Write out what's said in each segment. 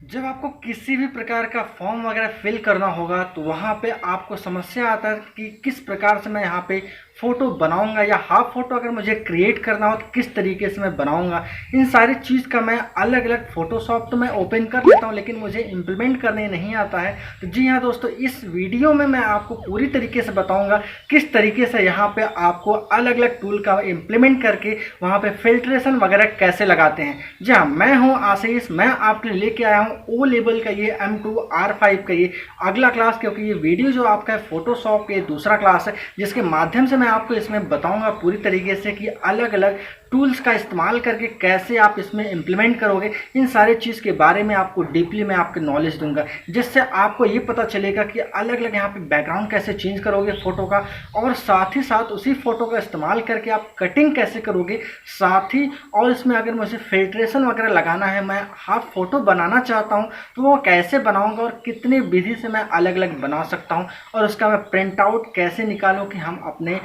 जब आपको किसी भी प्रकार का फॉर्म वगैरह फिल करना होगा तो वहाँ पे आपको समस्या आता है कि किस प्रकार से मैं यहाँ पे फ़ोटो बनाऊंगा या हाफ फ़ोटो अगर मुझे क्रिएट करना हो तो किस तरीके से मैं बनाऊंगा। इन सारी चीज़ का मैं अलग अलग फ़ोटोशॉप तो मैं ओपन कर लेता हूँ लेकिन मुझे इम्प्लीमेंट करने नहीं आता है। तो जी हाँ दोस्तों, इस वीडियो में मैं आपको पूरी तरीके से बताऊँगा किस तरीके से यहाँ पर आपको अलग अलग टूल का इम्प्लीमेंट करके वहाँ पर फिल्ट्रेशन वगैरह कैसे लगाते हैं। जी हाँ, मैं हूँ आशीष, मैं आपके लिए लेके आया हूँ ओ लेवल का ये M2R5 का ये अगला क्लास, क्योंकि ये वीडियो जो आपका है फोटोशॉप के दूसरा क्लास है जिसके माध्यम से मैं आपको इसमें बताऊंगा पूरी तरीके से कि अलग अलग टूल्स का इस्तेमाल करके कैसे आप इसमें इम्प्लीमेंट करोगे। इन सारे चीज़ के बारे में आपको डीपली मैं आपको नॉलेज दूंगा, जिससे आपको ये पता चलेगा कि अलग अलग यहाँ पे बैकग्राउंड कैसे चेंज करोगे फ़ोटो का, और साथ ही साथ उसी फ़ोटो का इस्तेमाल करके आप कटिंग कैसे करोगे। साथ ही और इसमें अगर मुझे फिल्ट्रेशन वगैरह लगाना है, मैं हाफ फ़ोटो बनाना चाहता हूँ तो वो कैसे बनाऊँगा और कितनी विधि से मैं अलग अलग बना सकता हूँ, और उसका मैं प्रिंट आउट कैसे निकालूँ कि हम अपने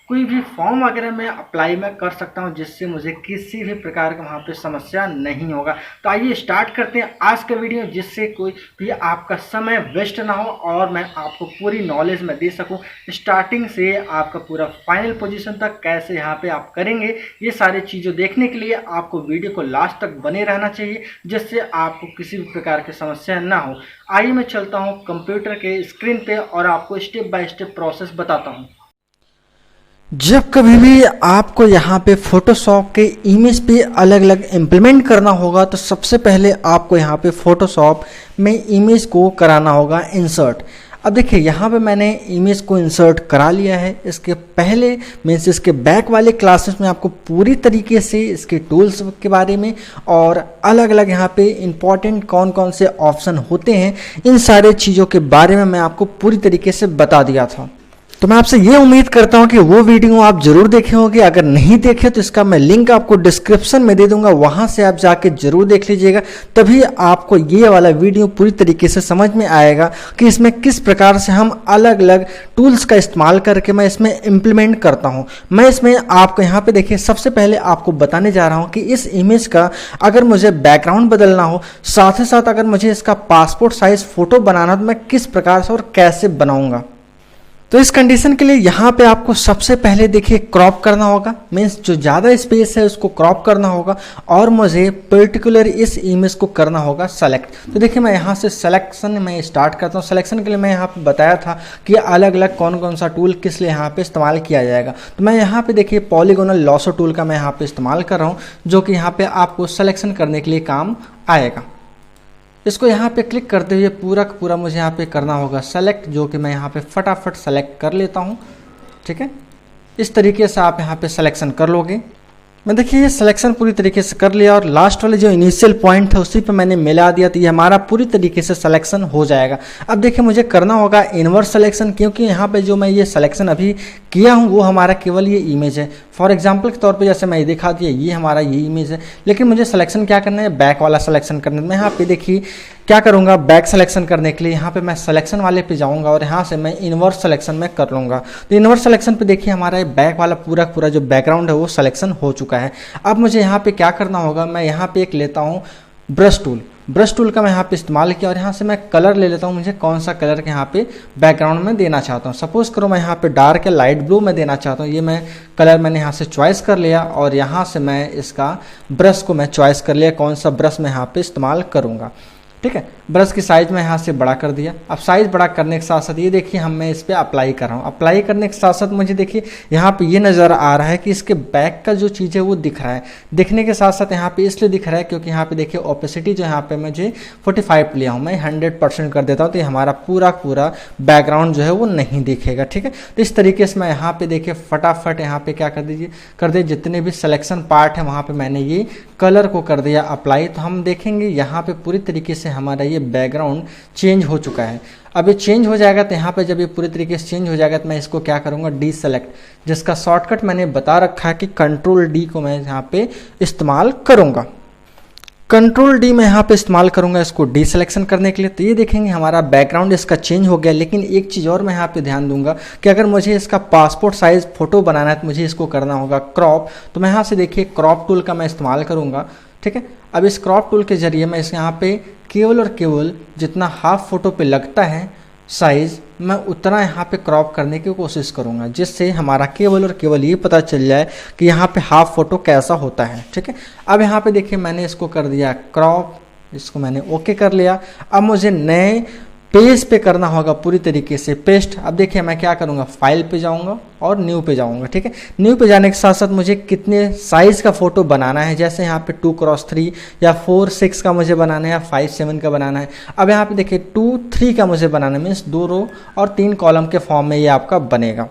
कोई भी फॉर्म वगैरह में अप्लाई मैं कर सकता हूं, जिससे मुझे किसी भी प्रकार का वहाँ पे समस्या नहीं होगा। तो आइए स्टार्ट करते हैं आज का वीडियो, जिससे कोई भी आपका समय वेस्ट ना हो और मैं आपको पूरी नॉलेज में दे सकूं, स्टार्टिंग से आपका पूरा फाइनल पोजीशन तक कैसे यहाँ पे आप करेंगे। ये सारी चीज़ें देखने के लिए आपको वीडियो को लास्ट तक बने रहना चाहिए, जिससे आपको किसी भी प्रकार की समस्या ना हो। आइए मैं चलता हूँ कंप्यूटर के स्क्रीन पे और आपको स्टेप बाय स्टेप प्रोसेस बताता हूँ। जब कभी भी आपको यहाँ पे फोटोशॉप के इमेज पे अलग अलग इम्प्लीमेंट करना होगा तो सबसे पहले आपको यहाँ पे फोटोशॉप में इमेज को कराना होगा इंसर्ट। अब देखिए यहाँ पे मैंने इमेज को इंसर्ट करा लिया है। इसके पहले मीन्स इसके बैक वाले क्लासेस में आपको पूरी तरीके से इसके टूल्स के बारे में और अलग अलग यहाँ पे इंपॉर्टेंट कौन कौन से ऑप्शन होते हैं, इन सारे चीज़ों के बारे में मैं आपको पूरी तरीके से बता दिया था। तो मैं आपसे ये उम्मीद करता हूँ कि वो वीडियो आप जरूर देखे होंगे। अगर नहीं देखे तो इसका मैं लिंक आपको डिस्क्रिप्शन में दे दूंगा, वहां से आप जाके जरूर देख लीजिएगा। तभी आपको ये वाला वीडियो पूरी तरीके से समझ में आएगा कि इसमें किस प्रकार से हम अलग अलग टूल्स का इस्तेमाल करके मैं इसमें इम्प्लीमेंट करता हूँ। मैं इसमें आपको यहाँ पे देखिए सबसे पहले आपको बताने जा रहा हूँ कि इस इमेज का अगर मुझे बैकग्राउंड बदलना हो, साथ ही साथ अगर मुझे इसका पासपोर्ट साइज फोटो बनाना तो मैं किस प्रकार से और कैसे बनाऊंगा। तो इस कंडीशन के लिए यहाँ पे आपको सबसे पहले देखिए क्रॉप करना होगा, मीन्स जो ज़्यादा स्पेस है उसको क्रॉप करना होगा, और मुझे पर्टिकुलर इस इमेज को करना होगा सेलेक्ट। तो देखिए मैं यहाँ से सिलेक्शन में स्टार्ट करता हूँ। सिलेक्शन के लिए मैं यहाँ पे बताया था कि अलग अलग कौन कौन सा टूल किस लिए यहाँ पे इस्तेमाल किया जाएगा। तो मैं यहाँ पे देखिए पॉलीगोनल लॉसो टूल का मैं यहाँ पे इस्तेमाल कर रहा हूँ, जो कि यहाँ पे आपको सिलेक्शन करने के लिए काम आएगा। इसको यहाँ पे क्लिक करते हुए पूरा का पूरा मुझे यहाँ पे करना होगा सेलेक्ट, जो कि मैं यहाँ पे फटाफट सेलेक्ट कर लेता हूँ। ठीक है, इस तरीके से आप यहाँ पे सिलेक्शन कर लोगे। मैं देखिए ये सिलेक्शन पूरी तरीके से कर लिया और लास्ट वाले जो इनिशियल पॉइंट है उसी पे मैंने मिला दिया, तो ये हमारा पूरी तरीके से सिलेक्शन हो जाएगा। अब देखिए मुझे करना होगा इनवर्स सिलेक्शन, क्योंकि यहाँ पे जो मैं ये सिलेक्शन अभी किया हूँ वो हमारा केवल ये इमेज है। फॉर एग्जांपल के तौर पे जैसे मैं ये दिखा दिया, ये हमारा ये इमेज है, लेकिन मुझे सिलेक्शन क्या करना है, बैक वाला सिलेक्शन करना है। मैं यहाँ पे देखिए क्या करूँगा, बैक सिलेक्शन करने के लिए यहाँ पे मैं सिलेक्शन वाले पे जाऊँगा और यहाँ से मैं इनवर्स सिलेक्शन में कर लूँगा। तो इनवर्स सिलेक्शन पे देखिए हमारा बैक वाला पूरा पूरा जो बैकग्राउंड है वो सिलेक्शन हो चुका है। अब मुझे यहाँ पे क्या करना होगा, मैं यहाँ पे एक लेता हूँ ब्रश टूल। ब्रश टूल का मैं यहाँ पे इस्तेमाल किया और यहाँ से मैं कलर ले लेता हूँ, मुझे कौन सा कलर के यहाँ पे बैकग्राउंड में देना चाहता हूँ। सपोज करो मैं यहाँ पे डार्क या लाइट ब्लू में देना चाहता हूँ। ये मैं कलर मैंने यहाँ से चॉइस कर लिया और यहाँ से मैं इसका ब्रश को मैं चॉइस कर लिया, कौन सा ब्रश मैं यहाँ पे इस्तेमाल करूँगा। ठीक है, ब्रश की साइज मैं यहाँ से बड़ा कर दिया। अब साइज बड़ा करने के साथ साथ ये देखिए मैं इस पर अप्लाई कर रहा हूँ। अप्लाई करने के साथ साथ मुझे देखिए यहाँ पे ये नज़र आ रहा है कि इसके बैक का जो चीज़ है वो दिख रहा है। दिखने के साथ साथ यहाँ पे इसलिए दिख रहा है क्योंकि यहाँ पे देखिए ओपेसिटी जो यहाँ पे मुझे 45 लिया हूँ, मैं 100% कर देता हूँ, तो हमारा पूरा पूरा बैकग्राउंड जो है वो नहीं दिखेगा। ठीक है, तो इस तरीके से मैं यहाँ पे देखिए फटाफट यहाँ पे क्या कर दीजिए जितने भी सिलेक्शन पार्ट है वहाँ पे मैंने ये कलर को कर दिया अप्लाई। तो हम देखेंगे यहाँ पे पूरी तरीके से हमारा ये बैकग्राउंड चेंज हो चुका है। अब ये चेंज हो जाएगा, तो यहाँ पे जब ये पूरी तरीके से चेंज हो जाएगा तो मैं इसको क्या करूँगा, डी सेलेक्ट, जिसका शॉर्टकट मैंने बता रखा है कि कंट्रोल डी को मैं यहाँ पे इस्तेमाल करूँगा। कंट्रोल डी में यहाँ पे इस्तेमाल करूँगा इसको डी सिलेक्शन करने के लिए। तो ये देखेंगे हमारा बैकग्राउंड इसका चेंज हो गया। लेकिन एक चीज़ और मैं यहाँ पे ध्यान दूंगा कि अगर मुझे इसका पासपोर्ट साइज फोटो बनाना है तो मुझे इसको करना होगा क्रॉप। तो मैं यहाँ से देखिए क्रॉप टूल का मैं इस्तेमाल करूँगा। ठीक है। अब इस क्रॉप टूल के जरिए मैं इस यहाँ पे केवल और केवल जितना हाफ फोटो पे लगता है साइज़, मैं उतना यहाँ पे क्रॉप करने की कोशिश करूँगा, जिससे हमारा केवल और केवल ये पता चल जाए कि यहाँ पे हाफ फोटो कैसा होता है। ठीक है। अब यहाँ पे देखिए मैंने इसको कर दिया क्रॉप, इसको मैंने ओके कर लिया। अब मुझे नए पेज पे करना होगा पूरी तरीके से पेस्ट। अब देखिए मैं क्या करूँगा, फाइल पे जाऊँगा और न्यू पे जाऊँगा। ठीक है। न्यू पे जाने के साथ साथ मुझे कितने साइज़ का फ़ोटो बनाना है, जैसे यहाँ पे 2x3 या 4:6 का मुझे बनाना है या 5:7 का बनाना है। अब यहाँ पे देखिए 2:3 का मुझे बनाना है, मीन्स 2 रो और 3 कॉलम के फॉर्म में ये आपका बनेगा।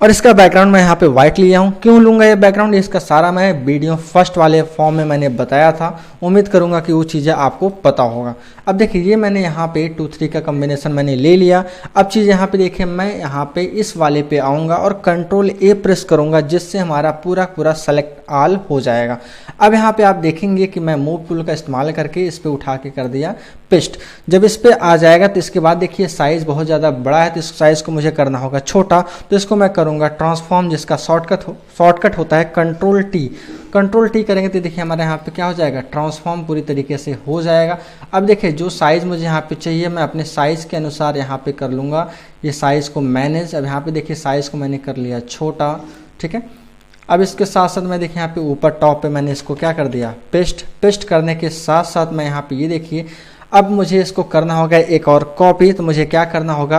और इसका बैकग्राउंड मैं यहाँ पे वाइट लिया हूँ। क्यों लूँगा ये बैकग्राउंड, इसका सारा मैं वीडियो फर्स्ट वाले फॉर्म में मैंने बताया था। उम्मीद करूँगा कि वो चीज़ें आपको पता होगा। अब देखिए ये मैंने यहाँ पे 2-3 का कम्बिनेशन मैंने ले लिया। अब चीज़ यहाँ पे देखिए मैं यहाँ पे इस वाले पे आऊँगा और Ctrl+A प्रेस करूँगा, जिससे हमारा पूरा सेलेक्ट ऑल हो जाएगा। अब यहाँ पे आप देखेंगे कि मैं मूव टूल का इस्तेमाल करके इस पे उठा के कर दिया पेस्ट। जब इस पे आ जाएगा तो इसके बाद देखिए साइज़ बहुत ज़्यादा बड़ा है, तो इस साइज़ को मुझे करना होगा छोटा। तो इसको मैं करूँगा ट्रांसफॉर्म, जिसका शॉर्टकट होता है Ctrl+T करेंगे तो देखिए हमारे यहाँ पे क्या हो जाएगा, ट्रांसफॉर्म पूरी तरीके से हो जाएगा। अब देखिए जो साइज़ मुझे यहाँ पे चाहिए मैं अपने साइज़ के अनुसार यहाँ पे कर लूँगा ये साइज़ को मैनेज। अब यहाँ पे देखिए साइज़ को मैंने कर लिया छोटा। ठीक है। अब इसके साथ साथ मैं देखिए यहाँ पे ऊपर टॉप पे मैंने इसको क्या कर दिया, पेस्ट करने के साथ साथ मैं यहाँ पे ये देखिए अब मुझे इसको करना होगा एक और कॉपी। तो मुझे क्या करना होगा,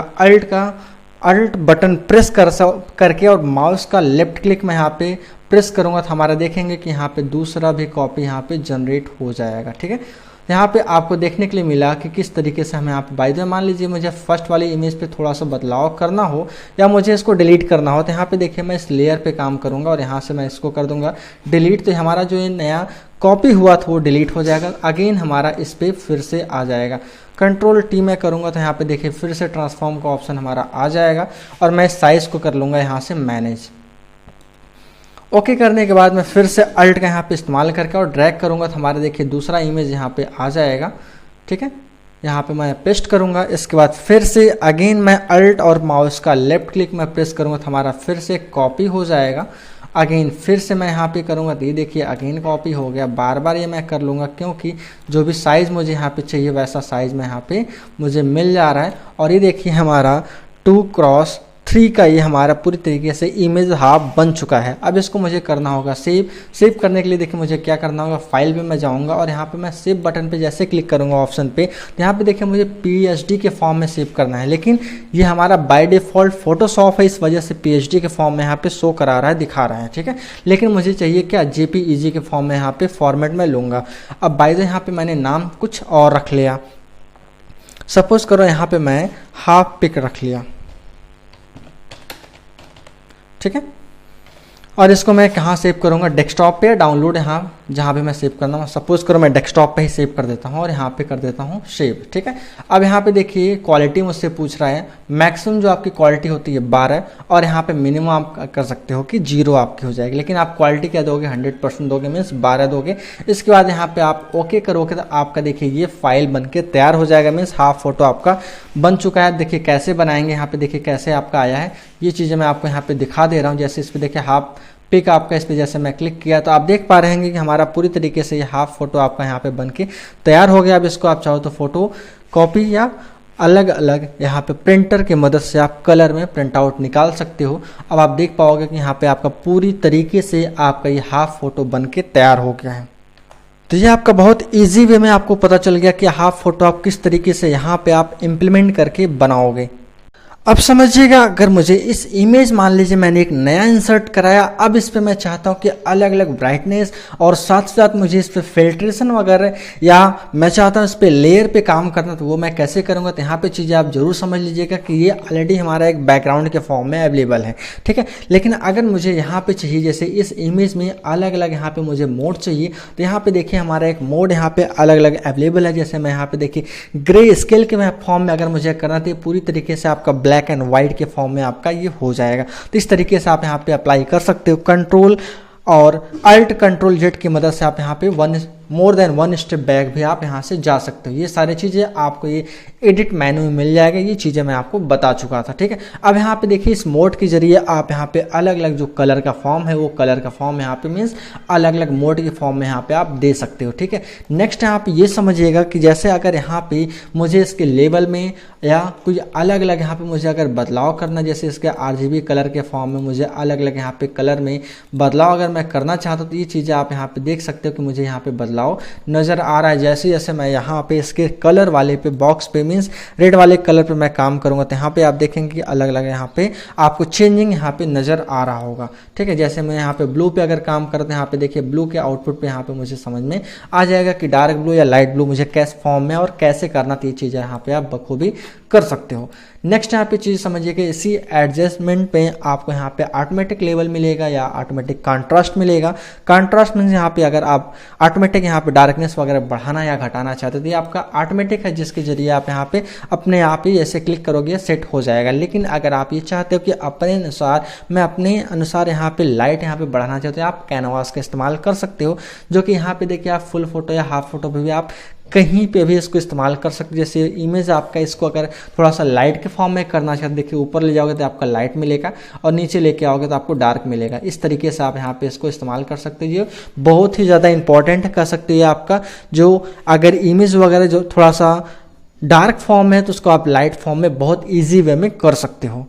अल्ट बटन प्रेस करके और माउस का लेफ्ट क्लिक मैं यहाँ पे प्रेस करूँगा तो हमारा देखेंगे कि यहाँ पे दूसरा भी कॉपी यहाँ पे जनरेट हो जाएगा। ठीक है। यहाँ पे आपको देखने के लिए मिला कि किस तरीके से हमें यहाँ पे बाय द वे मान लीजिए मुझे फर्स्ट वाली इमेज पे थोड़ा सा बदलाव करना हो या मुझे इसको डिलीट करना हो, तो यहाँ पे देखिए मैं इस लेयर पे काम करूँगा और यहाँ से मैं इसको कर दूँगा डिलीट। तो हमारा जो ये नया कॉपी हुआ था वो डिलीट हो जाएगा। अगेन हमारा इस पर फिर से आ जाएगा। Ctrl+T मैं करूँगा तो यहाँ पे देखिए फिर से ट्रांसफॉर्म का ऑप्शन हमारा आ जाएगा और मैं साइज़ को कर लूँगा यहाँ से मैनेज। ओके करने के बाद मैं फिर से अल्ट का यहाँ पे इस्तेमाल करके और ड्रैग करूँगा तो हमारे देखिए दूसरा इमेज यहाँ पे आ जाएगा। ठीक है। यहाँ पे मैं पेस्ट करूँगा। इसके बाद फिर से अगेन मैं अल्ट और माउस का लेफ्ट क्लिक मैं प्रेस करूँगा तो हमारा फिर से कॉपी हो जाएगा। अगेन फिर से मैं यहाँ पे करूँगा तो ये देखिए अगेन कॉपी हो गया। बार बार ये मैं कर लूँगा क्योंकि जो भी साइज़ मुझे यहाँ पे चाहिए वैसा साइज़ में यहाँ पे मुझे मिल जा रहा है। और ये देखिए हमारा 2x3 का ये हमारा पूरी तरीके से इमेज हाफ बन चुका है। अब इसको मुझे करना होगा सेव करने के लिए देखिए मुझे क्या करना होगा, फाइल पे मैं जाऊंगा और यहाँ पे मैं सेव बटन पे जैसे क्लिक करूंगा ऑप्शन पे, तो यहाँ पे देखिए मुझे PSD के फॉर्म में सेव करना है। लेकिन ये हमारा बाय डिफ़ॉल्ट फोटोशॉप है, इस वजह से PSD के फॉर्म में यहाँ पे शो करा रहा है, दिखा रहा है। ठीक है। लेकिन मुझे चाहिए क्या, JPEG के फॉर्म में यहाँ पे फॉर्मेट में लूँगा। अब बाय द वे यहाँ पे मैंने नाम कुछ और रख लिया, सपोज करो यहाँ पे मैं हाफ पिक रख लिया। ठीक है। और इसको मैं कहाँ सेव करूँगा, डेस्कटॉप पे या डाउनलोड, यहाँ जहाँ भी मैं सेव करना हूँ। सपोज करो मैं डेस्कटॉप पे ही सेव कर देता हूँ और यहाँ पे कर देता हूँ सेव। ठीक है। अब यहाँ पे देखिए क्वालिटी मुझसे पूछ रहा है, मैक्सिमम जो आपकी क्वालिटी होती है 12 और यहाँ पे मिनिमम आप कर सकते हो कि 0 आपकी हो जाएगी। लेकिन आप क्वालिटी क्या दोगे, 100% दोगे, मीन्स 12 दोगे। इसके बाद यहाँ पे आप ओके करोगे तो आपका देखिए ये फाइल बन के तैयार हो जाएगा, मीन्स हाफ फोटो आपका बन चुका है। देखिए कैसे बनाएंगे, यहाँ पे देखिए कैसे आपका आया है, ये चीज़ें मैं आपको यहाँ पे दिखा दे रहा हूँ। जैसे इस पर देखिए हाफ पिक आपका, इस पर जैसे मैं क्लिक किया तो आप देख पा रहे हैं कि हमारा पूरी तरीके से ये हाफ फोटो आपका यहाँ पे बन के तैयार हो गया। अब इसको आप चाहो तो फोटो कॉपी या अलग अलग यहाँ पे प्रिंटर की मदद से आप कलर में प्रिंट आउट निकाल सकते हो। अब आप देख पाओगे कि यहाँ पे आपका पूरी तरीके से आपका ये हाफ फोटो बन के तैयार हो गया है। तो ये आपका बहुत ईजी वे में आपको पता चल गया कि हाफ फोटो आप किस तरीके से यहाँ पे आप इम्प्लीमेंट करके बनाओगे। अब समझिएगा, अगर मुझे इस इमेज मान लीजिए मैंने एक नया इंसर्ट कराया, अब इस पे मैं चाहता हूँ कि अलग अलग ब्राइटनेस और साथ साथ मुझे इस पे फिल्ट्रेशन वगैरह, या मैं चाहता हूँ इस पे लेयर पे काम करना, तो वो मैं कैसे करूँगा। तो यहाँ पे चीज़ें आप जरूर समझ लीजिएगा कि ये ऑलरेडी हमारा एक बैकग्राउंड के फॉर्म में अवेलेबल है। ठीक है। लेकिन अगर मुझे यहाँ पे चाहिए, जैसे इस इमेज में अलग अलग यहाँ पे मुझे मोड चाहिए, तो यहाँ पे देखिए हमारा एक मोड यहाँ पे अलग अलग अवेलेबल है। जैसे मैं यहाँ पे देखिए ग्रे स्केल के फॉर्म में अगर मुझे करना तो पूरी तरीके से आपका ब्लैक एंड व्हाइट के फॉर्म में आपका ये हो जाएगा। तो इस तरीके से आप यहाँ पे अप्लाई कर सकते हो। कंट्रोल और अल्ट Ctrl+Z की मदद से आप यहाँ पे 1 more than one step back भी आप यहाँ से जा सकते हो। ये सारी चीज़ें आपको ये एडिट मेन्यू में मिल जाएगा, ये चीज़ें मैं आपको बता चुका था, ठीक है। अब यहाँ पे देखिए इस मोड के जरिए आप यहाँ पे अलग अलग जो कलर का फॉर्म है वो कलर का फॉर्म यहाँ पे मीन्स अलग अलग मोड के फॉर्म में यहाँ पे आप दे सकते हो, ठीक है। नेक्स्ट यहाँ पे ये समझिएगा कि जैसे अगर यहाँ पे मुझे इसके लेवल में या कुछ अलग अलग यहाँ पे मुझे अगर बदलाव करना, जैसे इसके RGB कलर के फॉर्म में मुझे अलग अलग यहाँ पे कलर में बदलाव अगर मैं करना चाहता हूँ तो ये चीज़ें आप यहाँ पे देख सकते हो कि मुझे यहाँ पे बदलाव नज़र आ रहा है। जैसे जैसे मैं यहाँ पे इसके कलर वाले पे बॉक्स पे मीन्स रेड वाले कलर पे मैं काम करूँगा तो यहाँ पे आप देखेंगे कि अलग अलग यहाँ पे आपको चेंजिंग यहाँ पे नज़र आ रहा होगा, ठीक है। जैसे मैं यहाँ पे ब्लू पे अगर काम करते हैं, यहाँ पे देखिए ब्लू के आउटपुट पे यहाँ पे मुझे समझ में आ जाएगा कि डार्क ब्लू या लाइट ब्लू मुझे कैसे फॉर्म में और कैसे करना, तो ये चीज़ें यहाँ पे आप बखूबी कर सकते हो। नेक्स्ट यहाँ पे चीज़ समझिए कि इसी एडजस्टमेंट पे आपको यहाँ पे ऑटोमेटिक लेवल मिलेगा या ऑटोमेटिक कंट्रास्ट मिलेगा। कंट्रास्ट मीन्स यहाँ पे अगर आप ऑटोमेटिक यहाँ पे डार्कनेस वगैरह बढ़ाना या घटाना चाहते हो तो ये आपका ऑटोमेटिक है, जिसके जरिए आप यहाँ पे अपने आप ही ऐसे क्लिक करोगे सेट हो जाएगा। लेकिन अगर आप ये चाहते हो कि अपने अनुसार मैं अपने अनुसार यहाँ पे लाइट यहाँ पे बढ़ाना चाहते हो, आप कैनवास का इस्तेमाल कर सकते हो, जो कि यहाँ पे देखिए आप फुल फोटो या हाफ फोटो पे भी आप कहीं पे भी इसको इस्तेमाल कर सकते। जैसे इमेज आपका इसको अगर थोड़ा सा लाइट के फॉर्म में करना चाहते, देखिए ऊपर ले जाओगे तो आपका लाइट मिलेगा और नीचे लेके आओगे तो आपको डार्क मिलेगा। इस तरीके से आप यहाँ पे इसको इस्तेमाल कर सकते हो। ये बहुत ही ज़्यादा इंपॉर्टेंट कह सकते हो आपका, जो अगर इमेज वगैरह जो थोड़ा सा डार्क फॉर्म है तो उसको आप लाइट फॉर्म में बहुत ईजी वे में कर सकते हो।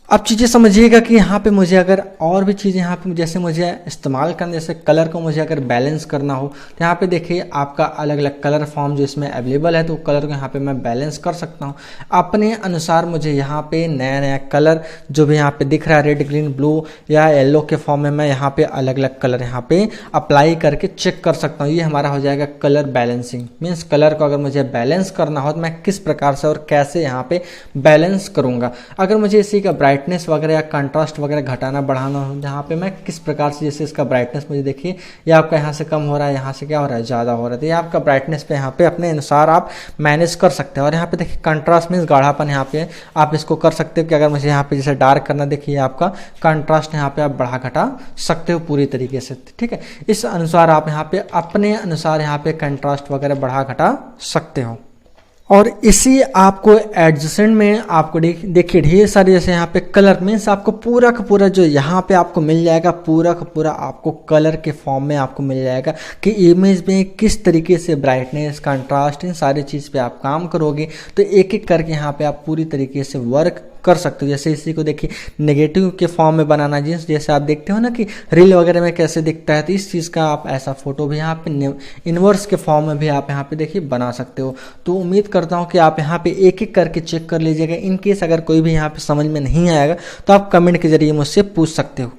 अब चीज़ें समझिएगा कि यहाँ पे मुझे अगर और भी चीज़ें यहाँ पे जैसे मुझे इस्तेमाल करना, जैसे कलर को मुझे अगर बैलेंस करना हो तो यहाँ पे देखिए आपका अलग अलग कलर फॉर्म जो इसमें अवेलेबल है, तो कलर को यहाँ पे मैं बैलेंस कर सकता हूँ अपने अनुसार। मुझे यहाँ पे नया नया कलर जो भी यहाँ पे दिख रहा है रेड ग्रीन ब्लू या येलो के फॉर्म में, मैं यहाँ पे अलग अलग कलर यहाँ पे अप्लाई करके चेक कर सकता हूँ। ये हमारा हो जाएगा कलर बैलेंसिंग। मीन्स कलर को अगर मुझे बैलेंस करना हो तो मैं किस प्रकार से और कैसे यहाँ पे बैलेंस करूँगा। अगर मुझे इसी का ब्राइटनेस वगैरह या कंट्रास्ट वगैरह घटाना बढ़ाना हो, जहाँ पे मैं किस प्रकार से, जैसे इसका ब्राइटनेस मुझे देखिए ये आपका यहाँ से कम हो रहा है, यहाँ से क्या हो रहा है ज़्यादा हो रहा है, तो ये आपका ब्राइटनेस पे यहाँ पे अपने अनुसार आप मैनेज कर सकते हैं। और यहाँ पे देखिए कंट्रास्ट मीन्स गाढ़ापन, यहाँ पे आप इसको कर सकते हो कि अगर मुझे यहाँ पे जैसे डार्क करना, देखिए आपका कंट्रास्ट यहाँ पे आप बढ़ा घटा सकते हो पूरी तरीके से, ठीक है। इस अनुसार आप यहाँ पे अपने अनुसार यहाँ पे कंट्रास्ट वगैरह बढ़ा घटा सकते हो। और इसी आपको एडजस्टमेंट में आपको देखिए ढेर सारे जैसे यहाँ पे कलर मीन्स आपको पूरा का पूरा जो यहाँ पे आपको मिल जाएगा, पूरा का पूरा आपको कलर के फॉर्म में आपको मिल जाएगा कि इमेज में किस तरीके से ब्राइटनेस कंट्रास्ट इन सारी चीज़ पे आप काम करोगे तो एक एक करके यहाँ पे आप पूरी तरीके से वर्क कर सकते हो। जैसे इसी को देखिए नेगेटिव के फॉर्म में बनाना, जिस जैसे आप देखते हो ना कि रील वगैरह में कैसे दिखता है, तो इस चीज़ का आप ऐसा फोटो भी यहाँ पे इन्वर्स के फॉर्म में भी आप यहाँ पे देखिए बना सकते हो। तो उम्मीद करता हूँ कि आप यहाँ पे एक एक करके चेक कर लीजिएगा। इन केस अगर कोई भी यहाँ पे समझ में नहीं आएगा तो आप कमेंट के जरिए मुझसे पूछ सकते हो।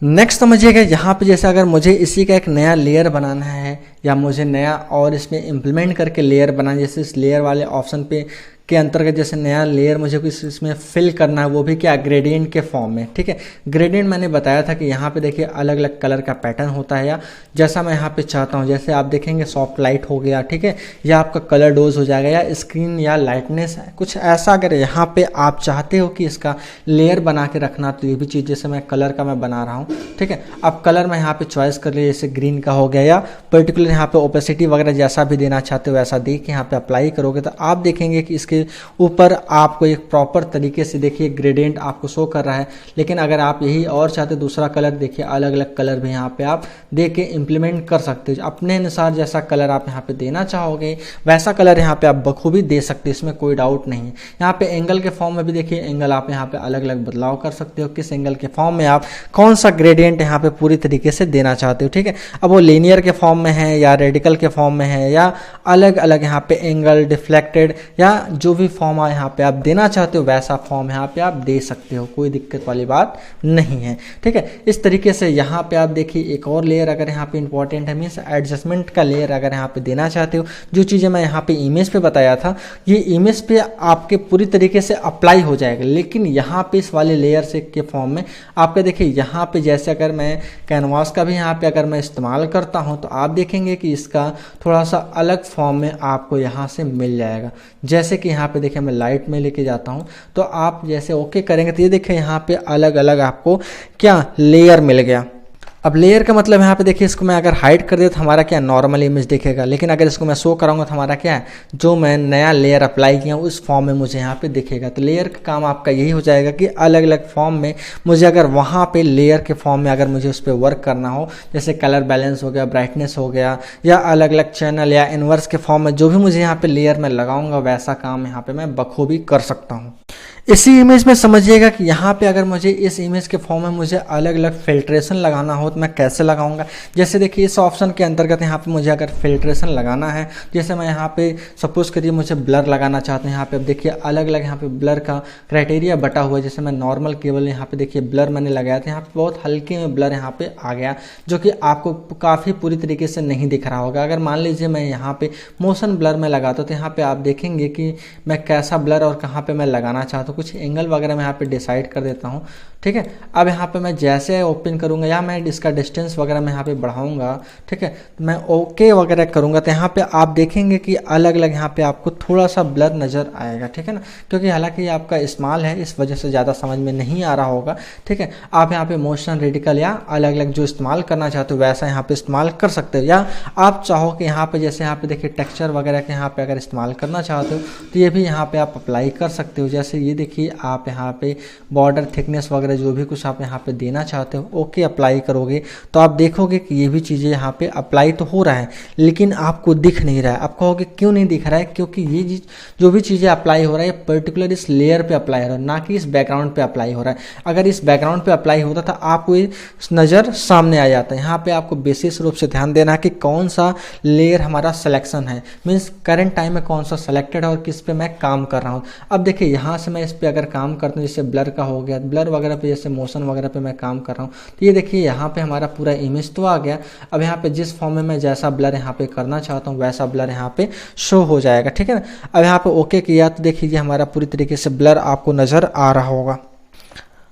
नेक्स्ट समझिएगा यहाँ पे जैसे अगर मुझे इसी का एक नया लेयर बनाना है या मुझे नया और इसमें इम्प्लीमेंट करके लेयर बनाना, जैसे इस लेयर वाले ऑप्शन पे के अंतर्गत जैसे नया लेयर मुझे कुछ इसमें फिल करना है, वो भी क्या ग्रेडियंट के फॉर्म में, ठीक है। ग्रेडियंट मैंने बताया था कि यहाँ पे देखिए अलग अलग कलर का पैटर्न होता है या जैसा मैं यहाँ पे चाहता हूँ। जैसे आप देखेंगे सॉफ्ट लाइट हो गया, ठीक है, या आपका कलर डोज हो जाएगा या स्क्रीन या लाइटनेस कुछ ऐसा। अगर यहाँ पे आप चाहते हो कि इसका लेयर बना के रखना तो ये भी चीज़, जैसे मैं कलर का मैं बना रहा हूँ, ठीक है। अब कलर मैं यहाँ पे चॉइस कर लिया, जैसे ग्रीन का हो गया या पर्टिकुलर यहाँ पे ओपेसिटी वगैरह जैसा भी देना चाहते हो वैसा दे के यहाँ पे अप्लाई करोगे तो आप देखेंगे कि इसके ऊपर आपको एक प्रॉपर तरीके से देखिए ग्रेडियंट आपको शो कर रहा है। लेकिन अगर आप यही और चाहते दूसरा कलर, देखिए अलग अलग कलर भी यहाँ पे आप दे के इम्प्लीमेंट कर सकते हो अपने अनुसार। जैसा कलर आप यहाँ पे देना चाहोगे वैसा कलर यहाँ पे आप बखूबी दे सकते हो, इसमें कोई डाउट नहीं है। यहाँ पे एंगल के फॉर्म में भी देखिए एंगल आप यहाँ पे अलग अलग बदलाव कर सकते हो, किस एंगल के फॉर्म में आप कौन सा ग्रेडियंट यहाँ पे पूरी तरीके से देना चाहते हो, ठीक है। अब वो लीनियर के फॉर्म में है या रेडिकल के फॉर्म में है या अलग अलग यहाँ पे एंगल डिफ्लेक्टेड या जो भी फॉर्म यहाँ पे आप देना चाहते हो वैसा फॉर्म यहाँ पे आप दे सकते हो, कोई दिक्कत वाली बात नहीं है, ठीक है। इस तरीके से यहाँ पे आप देखिए एक और लेयर अगर यहाँ पे इंपॉर्टेंट है, मीन्स एडजस्टमेंट का लेयर अगर यहाँ पे देना चाहते हो, जो चीज़ें मैं यहाँ पे इमेज पे बताया था ये इमेज पे आपके पूरी तरीके से अप्लाई हो जाएगा। लेकिन यहाँ पे इस वाले लेयर से के फॉर्म में आपका देखिए यहाँ पे जैसे अगर मैं कैनवास का भी यहाँ पे अगर मैं इस्तेमाल करता हूँ तो आप देखेंगे कि इसका थोड़ा सा अलग फॉर्म में आपको यहाँ से मिल जाएगा। जैसे कि यहाँ पे देखिए मैं लाइट में लेके जाता हूँ तो आप जैसे ओके करेंगे तो ये देखिए यहाँ पे अलग अलग आपको क्या लेयर मिल गया। अब लेयर का मतलब यहाँ पे देखिए, इसको मैं अगर हाइड कर दे तो हमारा क्या नॉर्मल इमेज दिखेगा, लेकिन अगर इसको मैं शो कराऊंगा तो हमारा क्या है, जो मैं नया लेयर अप्लाई किया हूँ उस फॉर्म में मुझे यहाँ पे दिखेगा। तो लेयर का काम आपका यही हो जाएगा कि अलग अलग फॉर्म में मुझे अगर वहाँ पे लेयर के फॉर्म में अगर मुझे उस पर वर्क करना हो, जैसे कलर बैलेंस हो गया, ब्राइटनेस हो गया, या अलग अलग चैनल या इन्वर्स के फॉर्म में जो भी मुझे यहाँ पे लेयर में लगाऊंगा वैसा काम यहाँ पे मैं बखूबी कर सकता हूँ। इसी इमेज में समझिएगा कि यहाँ पे अगर मुझे इस इमेज के फॉर्म में मुझे अलग अलग फिल्ट्रेशन लगाना हो तो मैं कैसे लगाऊंगा। जैसे देखिए इस ऑप्शन के अंतर्गत यहाँ पे मुझे अगर फिल्ट्रेशन लगाना है, जैसे मैं यहाँ पे सपोज करिए मुझे ब्लर लगाना चाहता हूँ। यहाँ पे अब देखिए अलग अलग यहाँ पे ब्लर का क्राइटेरिया बटा हुआ है। जैसे मैं नॉर्मल केवल यहाँ पे देखिए ब्लर मैंने लगाया था, यहाँ पे बहुत हल्के में ब्लर यहाँ पे आ गया, जो कि आपको काफ़ी पूरी तरीके से नहीं दिख रहा होगा। अगर मान लीजिए मैं यहाँ पे मोशन ब्लर में लगाता हूँ तो यहाँ पे आप देखेंगे कि मैं कैसा ब्लर और कहाँ पे मैं लगाना चाहता हूँ, कुछ एंगल वगैरह मैं यहाँ पे डिसाइड कर देता हूँ। ठीक है, अब यहाँ पे मैं जैसे ओपन करूँगा या मैं इसका डिस्टेंस वगैरह मैं यहाँ पे बढ़ाऊँगा, ठीक है, तो मैं ओके वगैरह करूँगा तो यहाँ पे आप देखेंगे कि अलग अलग यहाँ पे आपको थोड़ा सा ब्लर नज़र आएगा। ठीक है ना, क्योंकि हालांकि ये आपका इस्तेमाल है इस वजह से ज़्यादा समझ में नहीं आ रहा होगा। ठीक है, आप यहाँ पे मोशन रेडिकल या अलग अलग जो इस्तेमाल करना चाहते हो वैसा यहाँ पे इस्तेमाल कर सकते हो, या आप चाहो कि यहाँ पे जैसे यहाँ पे देखिए टेक्सचर वगैरह के यहाँ पे अगर इस्तेमाल करना चाहते हो तो ये भी यहाँ पे आप अप्लाई कर सकते हो। जैसे ये देखिए आप यहाँ पे बॉर्डर थिकनेस वगैरह जो भी कुछ आप यहाँ पे देना चाहते हो, ओके अप्लाई करोगे तो आप देखोगे कि ये भी चीज़ें यहाँ पे अप्लाई तो हो रहा है लेकिन आपको दिख नहीं रहा है। आप कहोगे क्यों नहीं दिख रहा है, क्योंकि ये जो भी चीज़ें अप्लाई हो रहा है पर्टिकुलर इस लेयर पे अप्लाई हो रहा है, ना कि इस बैकग्राउंड पे अप्लाई हो रहा है। अगर इस बैकग्राउंड पे अप्लाई होता था आपको नज़र सामने आ जाता है। यहाँ पे आपको विशेष रूप से ध्यान देना है कि कौन सा लेयर हमारा सिलेक्शन है, मीन्स करंट टाइम में कौन सा सेलेक्टेड है और किस पे मैं काम कर रहा हूँ। अब देखिए यहाँ से मैं इस पर अगर काम करता हूँ, जैसे ब्लर का हो गया, ब्लर वगैरह पे जैसे मोशन वगैरह पे मैं काम कर रहा हूँ तो ये देखिए यहाँ पे हमारा पूरा इमेज तो आ गया। अब यहाँ पे जिस फॉर्म में मैं जैसा ब्लर यहाँ पे करना चाहता हूँ वैसा ब्लर यहाँ पे शो हो जाएगा। ठीक है ना, अब यहाँ पे ओके किया तो देखिए हमारा पूरी तरीके से ब्लर आपको नज़र आ रहा होगा।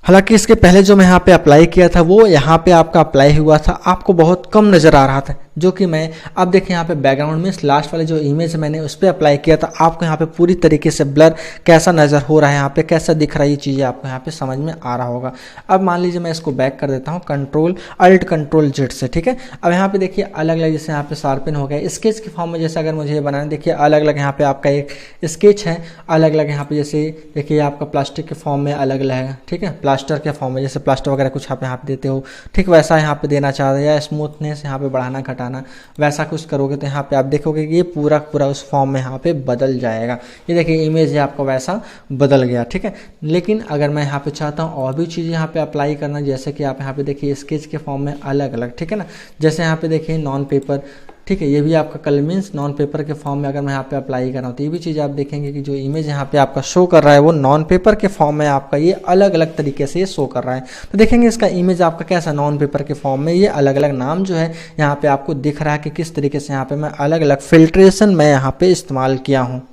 हालांकि इसके पहले जो मैं यहाँ पे अप्लाई किया था वो यहाँ पे आपका अप्लाई हुआ था, आपको बहुत कम नज़र आ रहा था, जो कि मैं अब देखिए यहाँ पे बैकग्राउंड में लास्ट वाले जो इमेज मैंने उस पर अप्लाई किया था, आपको यहाँ पे पूरी तरीके से ब्लर कैसा नज़र हो रहा है, यहाँ पे कैसा दिख रहा है, ये चीज़ें आपको यहाँ पे समझ में आ रहा होगा। अब मान लीजिए मैं इसको बैक कर देता हूँ कंट्रोल अल्ट कंट्रोल जेड से। ठीक है, अब यहाँ पे देखिए अलग अलग जैसे यहाँ पे शार्पन हो गया, स्केच के फॉर्म में जैसे अगर मुझे ये बनाना, देखिए अलग अलग यहाँ पे आपका एक स्केच है, अलग अलग यहाँ पे जैसे देखिए आपका प्लास्टिक के फॉर्म में अलग अलग है। ठीक है, प्लास्टर के फॉर्म में जैसे प्लास्टर वगैरह कुछ आप यहाँ पे देते हो, ठीक वैसा यहाँ पे देना चाहते हो, या स्मूथनेस यहाँ पे बढ़ाना घटाना वैसा कुछ करोगे तो यहाँ पे आप देखोगे कि ये पूरा पूरा उस फॉर्म में यहाँ पे बदल जाएगा। ये देखिए इमेज है आपका वैसा बदल गया। ठीक है, लेकिन अगर मैं यहाँ पे चाहता हूँ और भी चीज़ें यहाँ पे अप्लाई करना, जैसे कि आप यहाँ पे देखिए स्केच के फॉर्म में अलग अलग, ठीक है ना, जैसे यहाँ पे देखिए नॉन पेपर, ठीक है, ये भी आपका कलर मीन्स नॉन पेपर के फॉर्म में अगर मैं यहाँ पे अप्लाई कर रहा हूँ तो ये भी चीज़ आप देखेंगे कि जो इमेज यहाँ पे आपका शो कर रहा है वो नॉन पेपर के फॉर्म में आपका ये अलग अलग तरीके से ये शो कर रहा है। तो देखेंगे इसका इमेज आपका कैसा नॉन पेपर के फॉर्म में, ये अलग अलग नाम जो है यहाँ पे आपको दिख रहा है कि किस तरीके से यहाँ पे मैं अलग अलग फिल्ट्रेशन मैं यहाँ पे इस्तेमाल किया हूँ।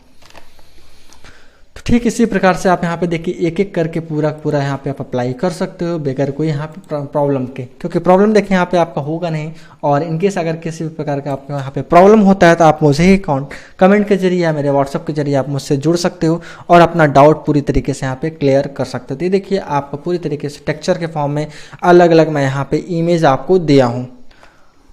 तो ठीक इसी प्रकार से आप यहाँ पे देखिए एक एक करके पूरा पूरा यहाँ पे आप अप्लाई कर सकते हो बगैर कोई यहाँ पे प्रॉब्लम के, क्योंकि प्रॉब्लम देखिए यहाँ पे आपका होगा नहीं। और इनकेस अगर किसी भी प्रकार का आपको यहाँ पे प्रॉब्लम होता है तो आप मुझे ही कमेंट के जरिए या मेरे व्हाट्सअप के जरिए आप मुझसे जुड़ सकते हो और अपना डाउट पूरी तरीके से यहाँ पे क्लियर कर सकते हो। तो ये देखिए आपका पूरी तरीके से टेक्सचर के फॉर्म में अलग अलग मैं यहाँ पे इमेज आपको दिया हूँ।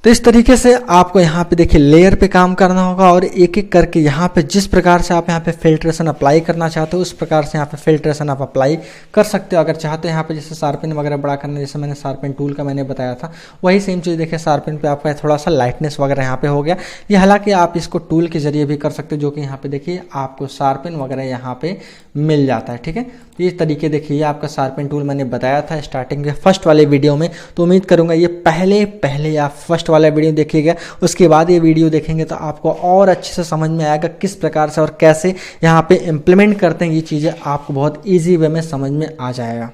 तो इस तरीके से आपको यहाँ पे देखिए लेयर पे काम करना होगा और एक एक करके यहाँ पे जिस प्रकार से आप यहाँ पे फिल्ट्रेशन अप्लाई करना चाहते हो उस प्रकार से यहाँ पे फिल्ट्रेशन आप अप्लाई कर सकते हो। अगर चाहते हैं यहाँ पे जैसे शार्पन वगैरह बड़ा करना, जैसे मैंने शार्पन टूल का मैंने बताया था वही सेम चीज़ देखिए शार्पन पे आपका थोड़ा सा लाइटनेस वगैरह यहाँ पे हो गया। ये हालांकि आप इसको टूल के जरिए भी कर सकते हो, जो कि यहाँ पे देखिए आपको शार्पन वगैरह यहाँ पे मिल जाता है। ठीक है, ये तरीके देखिए आपका शार्पन टूल मैंने बताया था स्टार्टिंग में फर्स्ट वाले वीडियो में, तो उम्मीद करूँगा ये पहले आप फर्स्ट वाला वीडियो देखिएगा, उसके बाद ये वीडियो देखेंगे तो आपको और अच्छे से समझ में आएगा किस प्रकार से और कैसे यहाँ पे इम्प्लीमेंट करते हैं ये चीज़ें, आपको बहुत ईजी वे में समझ में आ जाएगा।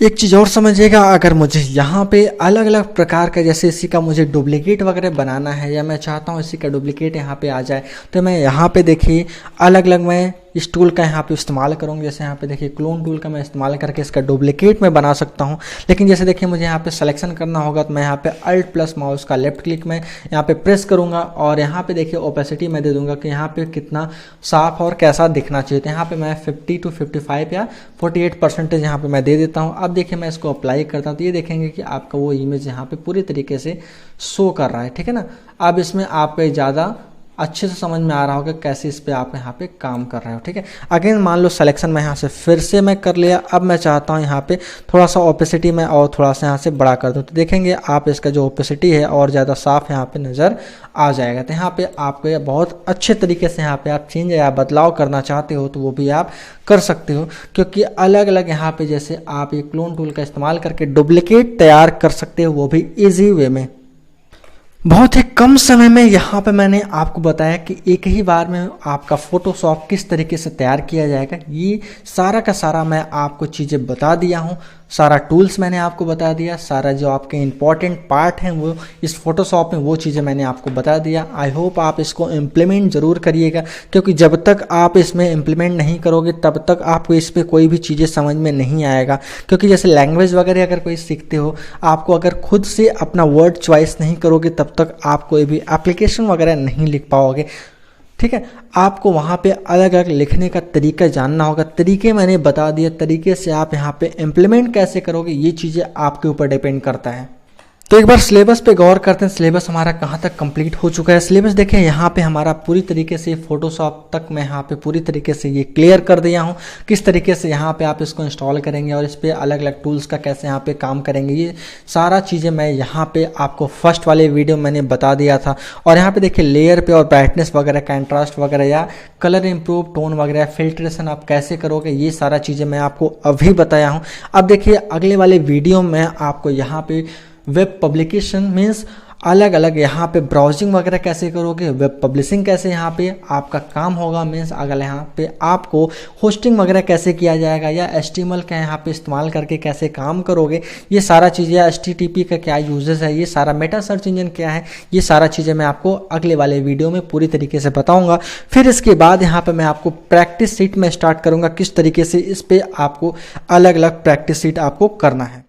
एक चीज़ और समझिएगा, अगर मुझे यहाँ पे अलग अलग प्रकार का जैसे इसी का मुझे डुप्लीकेट वगैरह बनाना है या मैं चाहता हूँ इसी का डुप्लीकेट यहाँ पे आ जाए तो मैं यहाँ पे देखिए अलग अलग मैं इस टूल का यहाँ पे इस्तेमाल करूँगा। जैसे यहाँ पे देखिए क्लोन टूल का मैं इस्तेमाल करके इसका डुप्लीकेट मैं बना सकता हूँ। लेकिन जैसे देखिए मुझे यहाँ पे सिलेक्शन करना होगा तो मैं यहाँ पे अल्ट प्लस माउस का लेफ्ट क्लिक में यहाँ पे प्रेस करूँगा और यहाँ पे देखिए ओपेसिटी मैं दे दूँगा कि यहाँ पे कितना साफ और कैसा दिखना चाहिए। तो यहाँ पे मैं 50 to 55 या 48% यहाँ पे मैं दे देता हूँ। अब देखिए मैं इसको अप्लाई करता हूँ तो ये देखेंगे कि आपका वो इमेज यहाँ पे पूरी तरीके से शो कर रहा है, ठीक है ना। अब इसमें आपको ज़्यादा अच्छे से समझ में आ रहा होगा कैसे इस पे आप यहाँ पे काम कर रहे हो, ठीक है। अगेन मान लो सिलेक्शन मैं यहाँ से फिर से मैं कर लिया। अब मैं चाहता हूँ यहाँ पे थोड़ा सा ओपेसिटी मैं और थोड़ा सा यहाँ से बड़ा कर दूँ, तो देखेंगे आप इसका जो ओपेसिटी है और ज़्यादा साफ यहाँ पे नज़र आ जाएगा। तो यहाँ पे आपको ये बहुत अच्छे तरीके से यहाँ पे आप चेंज या बदलाव करना चाहते हो तो वो भी आप कर सकते हो, क्योंकि अलग अलग यहाँ पे जैसे आप ये क्लोन टूल का इस्तेमाल करके डुप्लीकेट तैयार कर सकते हो, वो भी ईजी वे में। बहुत ही कम समय में यहाँ पे मैंने आपको बताया कि एक ही बार में आपका फोटोशॉप किस तरीके से तैयार किया जाएगा। ये सारा का सारा मैं आपको चीज़ें बता दिया हूँ, सारा टूल्स मैंने आपको बता दिया, सारा जो आपके इम्पॉर्टेंट पार्ट हैं वो इस फोटोशॉप में वो चीज़ें मैंने आपको बता दिया। आई होप आप इसको इम्प्लीमेंट ज़रूर करिएगा, क्योंकि जब तक आप इसमें इम्प्लीमेंट नहीं करोगे तब तक आपको इस पर कोई भी चीज़ें समझ में नहीं आएगा। क्योंकि जैसे लैंग्वेज वगैरह अगर कोई सीखते हो, आपको अगर खुद से अपना वर्ड चॉइस नहीं करोगे तब तक आप कोई भी एप्लीकेशन वगैरह नहीं लिख पाओगे, ठीक है। आपको वहाँ पे अलग अलग लिखने का तरीका जानना होगा। तरीके मैंने बता दिए, तरीके से आप यहाँ पे इम्प्लीमेंट कैसे करोगे ये चीज़ें आपके ऊपर डिपेंड करता है। तो एक बार सिलेबस पे गौर करते हैं, सिलेबस हमारा कहाँ तक कंप्लीट हो चुका है। सिलेबस देखें यहाँ पे हमारा पूरी तरीके से फोटोशॉप तक मैं यहाँ पे पूरी तरीके से ये क्लियर कर दिया हूँ, किस तरीके से यहाँ पे आप इसको इंस्टॉल करेंगे और इस पर अलग अलग टूल्स का कैसे यहाँ पे काम करेंगे। ये सारा चीज़ें मैं यहाँ पे आपको फर्स्ट वाले वीडियो मैंने बता दिया था। और यहाँ पे देखिए लेयर पे और ब्राइटनेस वगैरह, कंट्रास्ट वगैरह या कलर इम्प्रूव, टोन वगैरह, फिल्ट्रेशन आप कैसे करोगे, ये सारा चीज़ें मैं आपको अभी बताया हूँ। अब देखिए अगले वाले वीडियो में आपको यहाँ पे वेब पब्लिकेशन मीन्स अलग अलग यहाँ पे ब्राउजिंग वगैरह कैसे करोगे, वेब पब्लिशिंग कैसे यहाँ पे आपका काम होगा, मीन्स अगर यहाँ पे आपको होस्टिंग वगैरह कैसे किया जाएगा या HTML का यहाँ पे इस्तेमाल करके कैसे काम करोगे, ये सारा चीज़ें, HTTP का क्या यूजेस है, ये सारा मेटा सर्च इंजन क्या है, ये सारा चीज़ें मैं आपको अगले वाले वीडियो में पूरी तरीके से बताऊँगा। फिर इसके बाद यहाँ पर मैं आपको प्रैक्टिस सीट में स्टार्ट करूँगा, किस तरीके से इस पर आपको अलग अलग प्रैक्टिस सीट आपको करना है।